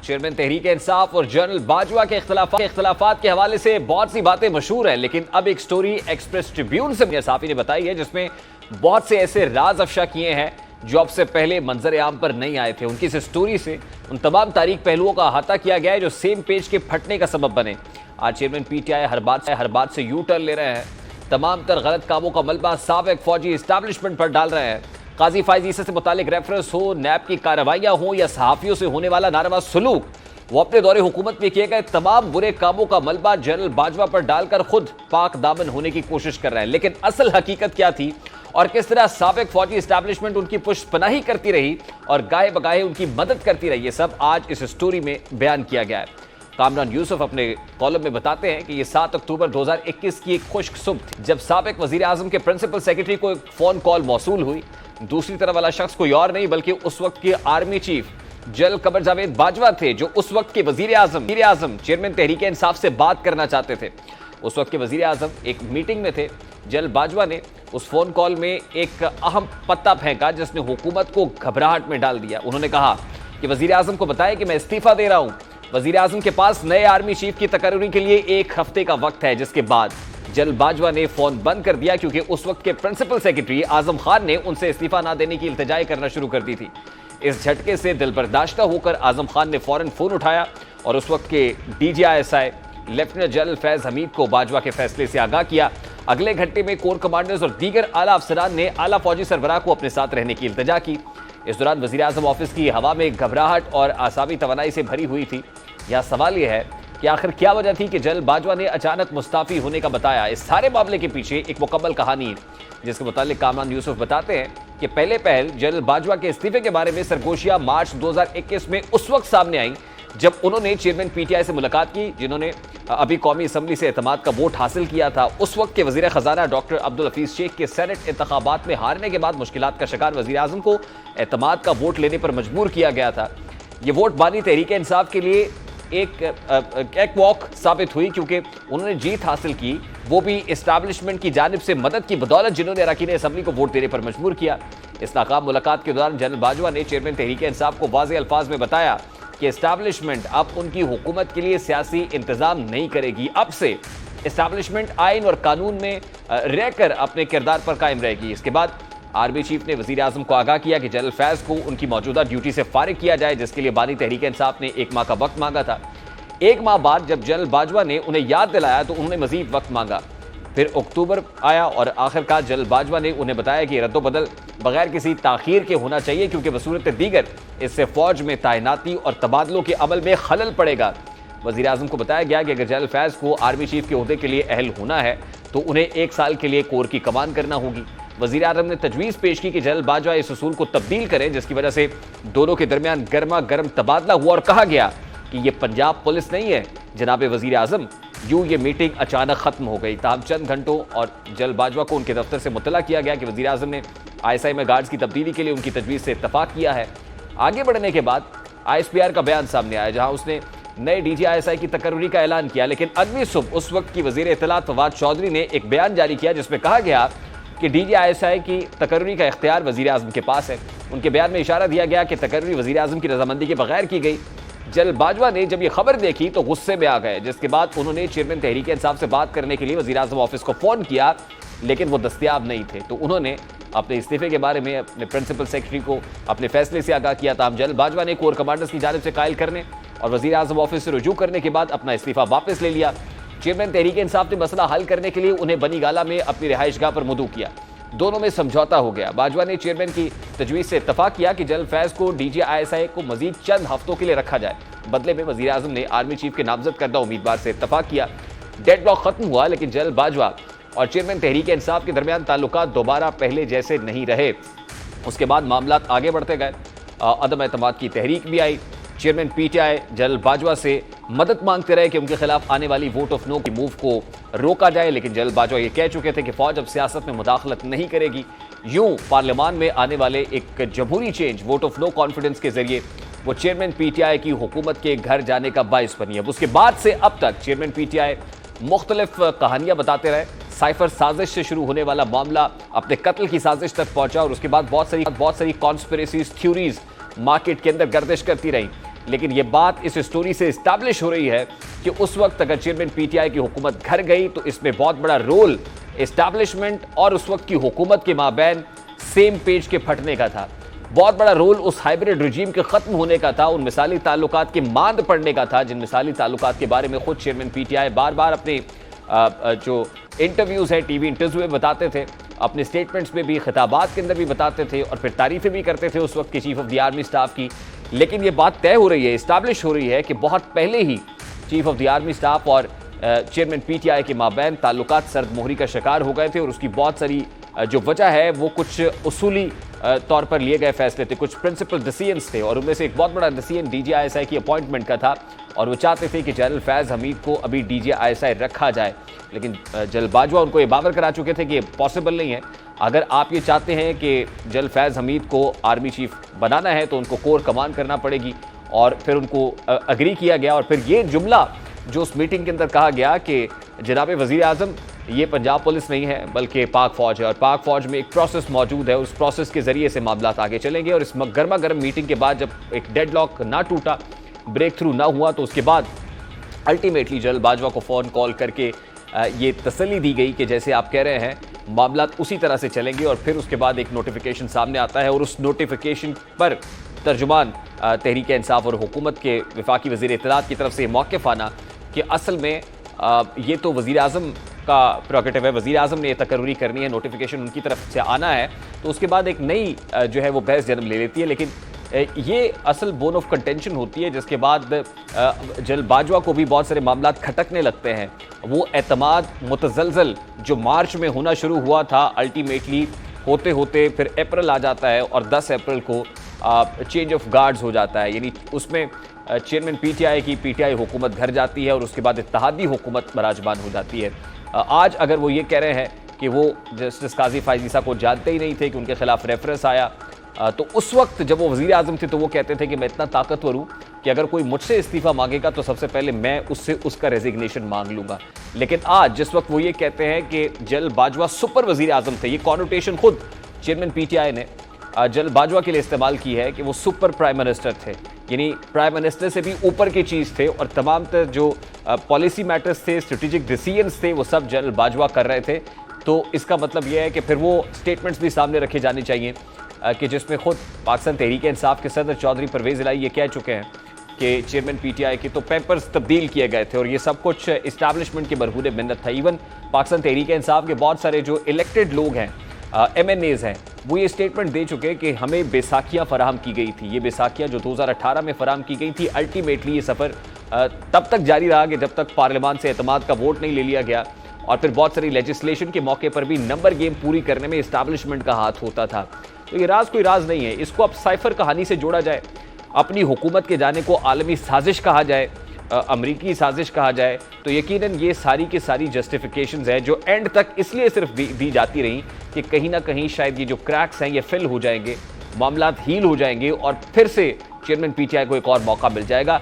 Chairman Tehreek Insaf اور general Bajwa کے اختلافات کے حوالے سے بہت سی باتیں مشہور ہیں، لیکن اب ایک سٹوری ایکسپریس ٹریبیون سے صحافی نے بتائی ہے جس میں بہت سے ایسے راز افشا کیے ہیں جو اب سے پہلے منظر عام پر نہیں آئے تھے۔ ان کی اس سٹوری سے ان تمام تاریخ پہلوؤں کا احاطہ کیا گیا ہے جو سیم پیج کے پھٹنے کا سبب بنے۔ آج چیئرمین پی ٹی آئی ہر بات سے یو ٹرن لے رہے ہیں، تمام تر غلط کاموں کا ملبہ سابق فوجی اسٹیبلشمنٹ پر ڈال رہے ہیں۔ قاضی فائز عیسی سے متعلق ریفرنس ہو، نیب کی کارروائیاں ہوں یا صحافیوں سے ہونے والا ناروا سلوک، وہ اپنے دور حکومت میں کیے گئے تمام برے کاموں کا ملبہ جنرل باجوہ پر ڈال کر خود پاک دامن ہونے کی کوشش کر رہے ہیں۔ لیکن اصل حقیقت کیا تھی اور کس طرح سابق فوجی اسٹیبلشمنٹ ان کی پشت پناہی کرتی رہی اور گاہے بگاہے ان کی مدد کرتی رہی، یہ سب آج اس سٹوری میں بیان کیا گیا ہے۔ کامران یوسف اپنے کالم میں بتاتے ہیں کہ یہ 7 اکتوبر 2021 کی ایک خشک صبح تھی جب سابق وزیر اعظم کے پرنسپل سیکرٹری کو ایک فون کال موصول ہوئی۔ دوسری طرف والا شخص کوئی اور نہیں بلکہ اس وقت کے army chief general Qamar Javed Bajwa تھے، جو اس وقت کے وزیر اعظم چیئرمین تحریک انصاف سے بات کرنا چاہتے تھے۔ اس وقت کے وزیر اعظم ایک میٹنگ میں تھے۔ جنرل باجوہ نے اس فون کال میں ایک اہم پتہ پھینکا جس نے حکومت کو گھبراہٹ میں ڈال دیا۔ انہوں نے کہا کہ وزیر اعظم کو بتائیں کہ میں استعفیٰ دے رہا ہوں۔ وزیر اعظم کے پاس نئے آرمی چیف کی تقرری کے لیے 1 ہفتے کا وقت ہے، جس کے بعد جنرل باجوہ نے فون بند کر دیا کیونکہ اس وقت کے پرنسپل سیکرٹری اعظم خان نے ان سے استعفیٰ نہ دینے کی التجائیں کرنا شروع کر دی تھی۔ اس جھٹکے سے دل برداشتہ ہو کر اعظم خان نے فوراً فون اٹھایا اور اس وقت کے D G I S I lieutenant general Faiz Hameed کو باجوہ کے فیصلے سے آگاہ کیا۔ اگلے گھنٹے میں کور کمانڈرز اور دیگر اعلیٰ افسران نے اعلیٰ فوجی سربراہ کو اپنے ساتھ رہنے کی التجا کی۔ اس دوران وزیر اعظم آفس کی ہوا میں گھبراہٹ اور اعصابی توانائی سے بھری ہوئی تھی۔ یہاں سوال یہ ہے کہ آخر کیا وجہ تھی کہ جنرل باجوہ نے اچانک مستعفی ہونے کا بتایا؟ اس سارے معاملے کے پیچھے ایک مکمل کہانی ہے جس کے متعلق کامران یوسف بتاتے ہیں کہ پہل جنرل باجوہ کے استعفے کے بارے میں سرگوشیاں مارچ 2021 میں اس وقت سامنے آئیں جب انہوں نے چیئرمین پی ٹی آئی سے ملاقات کی، جنہوں نے ابھی قومی اسمبلی سے اعتماد کا ووٹ حاصل کیا تھا۔ اس وقت کے وزیر خزانہ ڈاکٹر عبدالحفیظ شیخ کے سینٹ انتخابات میں ہارنے کے بعد مشکلات کا شکار وزیر اعظم کو اعتماد کا ووٹ لینے پر مجبور کیا گیا تھا۔ یہ ووٹ بانی تحریک انصاف کے لیے ایک واک ثابت ہوئی کیونکہ انہوں نے جیت حاصل کی، وہ بھی اسٹیبلشمنٹ کی جانب سے مدد کی بدولت جنہوں نے اراکین اسمبلی کو ووٹ دینے پر مجبور کیا۔ اس ناکام ملاقات کے دوران جنرل باجوہ نے چیئرمین تحریک انصاف کو واضح الفاظ میں بتایا کہ اسٹیبلشمنٹ اب ان کی حکومت کے لیے سیاسی انتظام نہیں کرے گی، اب سے اسٹیبلشمنٹ آئین اور قانون میں رہ کر اپنے کردار پر قائم رہے گی۔ اس کے بعد آرمی چیف نے وزیر اعظم کو آگاہ کیا کہ جنرل فیض کو ان کی موجودہ ڈیوٹی سے فارغ کیا جائے، جس کے لیے بانی تحریک انصاف نے 1 ماہ کا وقت مانگا تھا۔ 1 ماہ بعد جب جنرل باجوہ نے انہیں یاد دلایا تو انہوں نے مزید وقت مانگا۔ پھر اکتوبر آیا اور آخرکار جنرل باجوہ نے انہیں بتایا کہ رد و بدل بغیر کسی تاخیر کے ہونا چاہیے کیونکہ بصورت دیگر اس سے فوج میں تعیناتی اور تبادلوں کے عمل میں خلل پڑے گا۔ وزیر اعظم کو بتایا گیا کہ اگر جنرل فیض کو آرمی چیف کے عہدے کے لیے اہل ہونا ہے تو انہیں 1 سال کے لیے کور کی کمان کرنا ہوگی۔ وزیر اعظم نے تجویز پیش کی کہ جنرل باجوہ اس اصول کو تبدیل کریں، جس کی وجہ سے دونوں کے درمیان گرما گرم تبادلہ ہوا اور کہا گیا کہ یہ پنجاب پولیس نہیں ہے جناب وزیر اعظم۔ یوں یہ میٹنگ اچانک ختم ہو گئی۔ تاہم چند گھنٹوں اور جنرل باجوہ کو ان کے دفتر سے مطلع کیا گیا کہ وزیر اعظم نے آئی ایس آئی میں گارڈز کی تبدیلی کے لیے ان کی تجویز سے اتفاق کیا ہے۔ آگے بڑھنے کے بعد آئی ایس پی آر کا بیان سامنے آیا جہاں اس نے نئے D G I S I کی تقرری کا اعلان کیا، لیکن اگلی صبح اس وقت کی وزیر اطلاعات فواد چودھری نے ایک بیان جاری کیا جس میں کہا گیا کہ D G I S I کی تقرری کا اختیار وزیر اعظم کے پاس ہے۔ ان کے بیان میں اشارہ دیا گیا کہ تقرری وزیر اعظم کی رضامندی کے بغیر کی گئی۔ جنرل باجوہ نے جب یہ خبر دیکھی تو غصے میں آ گئے، جس کے بعد انہوں نے چیئرمین تحریک انصاف سے بات کرنے کے لیے وزیر اعظم آفس کو فون کیا لیکن وہ دستیاب نہیں تھے، تو انہوں نے اپنے استعفے کے بارے میں اپنے پرنسپل سیکرٹری کو اپنے فیصلے سے آگاہ کیا۔ تاہم جنرل باجوہ نے کور کمانڈرز کی جانب سے قائل کرنے اور وزیر اعظم آفس سے رجوع کرنے کے بعد اپنا استعفیٰ واپس لے لیا۔ چیئرمین تحریک انصاف نے مسئلہ حل کرنے کے لیے انہیں بنی گالہ میں اپنی رہائش گاہ پر مدعو کیا۔ دونوں میں سمجھوتا ہو گیا۔ باجوہ نے چیئرمین کی تجویز سے اتفاق کیا کہ جنرل فیض کو ڈی جی آئی ایس آئی کو مزید چند ہفتوں کے لیے رکھا جائے۔ بدلے میں وزیر اعظم نے آرمی چیف کے نامزد کردہ امیدوار سے اتفاق کیا۔ ڈیڈ لاک ختم ہوا لیکن جنرل باجوہ اور چیئرمین تحریک انصاف کے درمیان تعلقات دوبارہ پہلے جیسے نہیں رہے۔ اس کے بعد معاملات آگے بڑھتے گئے، عدم اعتماد کی تحریک بھی آئی۔ Chairman P T I general Bajwa سے مدد مانگتے رہے کہ ان کے خلاف آنے والی ووٹ آف نو کی موو کو روکا جائے، لیکن جنرل باجوہ یہ کہہ چکے تھے کہ فوج اب سیاست میں مداخلت نہیں کرے گی۔ یوں پارلیمان میں آنے والے ایک جمہوری change vote of no confidence کے ذریعے وہ چیئرمین پی ٹی آئی کی حکومت کے گھر جانے کا باعث بنی۔ اب اس کے بعد سے اب تک چیئرمین پی ٹی آئی مختلف کہانیاں بتاتے رہے۔ سائفر سازش سے شروع ہونے والا معاملہ اپنے قتل کی سازش تک پہنچا اور اس کے بعد بہت ساری کانسپریسیز تھیوریز مارکیٹ کے اندر گردش کرتی رہی۔ لیکن یہ بات اس سٹوری سے اسٹیبلش ہو رہی ہے کہ اس وقت اگر چیئرمین پی ٹی آئی کی حکومت گھر گئی تو اس میں بہت بڑا رول اسٹیبلشمنٹ اور اس وقت کی حکومت کے مابین سیم پیج کے پھٹنے کا تھا. بہت بڑا رول اس ہائبرڈ رجیم کے ختم ہونے کا تھا, ان مثالی تعلقات کے ماند پڑنے کا تھا جن مثالی تعلقات کے بارے میں خود چیئرمین پی ٹی آئی بار بار اپنے جو انٹرویوز ہیں, ٹی وی انٹرویوز میں بتاتے تھے, اپنے سٹیٹمنٹس میں بھی, خطابات کے اندر بھی بتاتے تھے اور پھر تعریفیں بھی کرتے تھے اس وقت کے chief of the army staff کی. لیکن یہ بات طے ہو رہی ہے, اسٹیبلش ہو رہی ہے کہ بہت پہلے ہی chief of the army staff اور چیئرمین پی ٹی آئی کے مابین تعلقات سرد مہری کا شکار ہو گئے تھے, اور اس کی بہت ساری جو وجہ ہے وہ کچھ اصولی طور پر لیے گئے فیصلے تھے, کچھ پرنسپل ڈیسیژنز تھے, اور ان میں سے ایک بہت بڑا decision D G I S I کی اپوائنٹمنٹ کا تھا, اور وہ چاہتے تھے کہ جنرل فیض حمید کو ابھی ڈی جی آئی ایس آئی رکھا جائے. لیکن جنرل باجوہ ان کو یہ باور کرا چکے تھے کہ یہ پاسبل نہیں ہے. اگر آپ یہ چاہتے ہیں کہ جنرل فیض حمید کو آرمی چیف بنانا ہے تو ان کو کور کمان کرنا پڑے گی, اور پھر ان کو اگری کیا گیا. اور پھر یہ جملہ جو اس میٹنگ کے اندر کہا گیا کہ جناب وزیر اعظم یہ پنجاب پولیس نہیں ہے بلکہ پاک فوج ہے, اور پاک فوج میں ایک پروسیس موجود ہے, اس پروسیس کے ذریعے سے معاملات آگے چلیں گے. اور اس گرما گرم میٹنگ کے بعد جب ایک ڈیڈ لاک نہ ٹوٹا, بریک تھرو نہ ہوا, تو اس کے بعد الٹیمیٹلی جنرل باجوہ کو فون کال کر کے یہ تسلی دی گئی کہ جیسے آپ کہہ رہے ہیں معاملات اسی طرح سے چلیں گے. اور پھر اس کے بعد ایک نوٹیفیکیشن سامنے آتا ہے, اور اس نوٹیفیکیشن پر ترجمان تحریک انصاف اور حکومت کے وفاقی وزیر اطلاعات کی طرف سے موقف آنا کہ اصل میں یہ تو وزیر اعظم کا پروگیٹو ہے, وزیر اعظم نے یہ تقرری کرنی ہے, نوٹیفیکیشن ان کی طرف سے آنا ہے. تو اس کے بعد ایک نئی جو ہے وہ بحث جنم لے لیتی ہے. لیکن یہ اصل بون آف کنٹینشن ہوتی ہے جس کے بعد جنرل باجوہ کو بھی بہت سارے معاملات کھٹکنے لگتے ہیں. وہ اعتماد متزلزل جو مارچ میں ہونا شروع ہوا تھا, الٹیمیٹلی ہوتے ہوتے پھر اپریل آ جاتا ہے, اور 10 اپریل کو چینج آف گارڈز ہو جاتا ہے. یعنی اس میں چیئرمین پی ٹی آئی کی پی ٹی آئی حکومت گھر جاتی ہے, اور اس کے بعد اتحادی حکومت براجمان ہو جاتی ہے. آج اگر وہ یہ کہہ رہے ہیں کہ وہ جسٹس قاضی فائز عیسیٰ کو جانتے ہی نہیں تھے کہ ان کے خلاف ریفرنس آیا, تو اس وقت جب وہ وزیر اعظم تھے تو وہ کہتے تھے کہ میں اتنا طاقتور ہوں کہ اگر کوئی مجھ سے استعفیٰ مانگے گا تو سب سے پہلے میں اس سے اس کا ریزگنیشن مانگ لوں گا. لیکن آج جس وقت وہ یہ کہتے ہیں کہ جنرل باجوہ سپر وزیر اعظم تھے, یہ کانوٹیشن خود چیئرمین پی ٹی آئی نے جنرل باجوہ کے لیے استعمال کی ہے کہ وہ سپر پرائم منسٹر تھے, یعنی پرائم منسٹر سے بھی اوپر کی چیز تھے, اور تمام تر جو پالیسی میٹرز تھے, اسٹریٹجک ڈیسیژنز تھے, وہ سب جنرل باجوہ کر رہے تھے. تو اس کا مطلب یہ ہے کہ پھر وہ سٹیٹمنٹس بھی سامنے رکھے جانے چاہیے کہ جس میں خود پاکستان تحریک انصاف کے صدر چودھری پرویز الہی یہ کہہ چکے ہیں کہ چیئرمین پی ٹی آئی کے تو پیپرز تبدیل کیے گئے تھے, اور یہ سب کچھ اسٹیبلشمنٹ کے برہونے منت تھا. ایون پاکستان تحریک انصاف کے بہت سارے جو الیکٹڈ لوگ ہیں, ایم این ایز ہیں, وہ یہ اسٹیٹمنٹ دے چکے کہ ہمیں بیساکھیاں فراہم کی گئی تھی. یہ بیساکھیاں جو 2018 میں فراہم کی گئی تھی, الٹیمیٹلی یہ سفر تب تک جاری رہا کہ جب تک پارلیمان سے اعتماد کا ووٹ نہیں لے لیا گیا, اور پھر بہت ساری لیجسلیشن کے موقع پر بھی نمبر گیم پوری کرنے میں اسٹیبلشمنٹ کا ہاتھ ہوتا تھا. تو یہ راز کوئی راز نہیں ہے, اس کو اب سائفر کہانی سے جوڑا جائے, اپنی حکومت کے جانے کو عالمی سازش کہا جائے, امریکی سازش کہا جائے, تو یقیناً یہ ساری کی ساری جسٹیفیکیشنز ہیں جو اینڈ تک اس لیے صرف دی جاتی رہیں کہ کہیں نہ کہیں شاید یہ جو کریکس ہیں یہ فل ہو جائیں گے, معاملات ہیل ہو جائیں گے, اور پھر سے چیئرمین پی ٹی آئی کو ایک اور موقع مل جائے گا.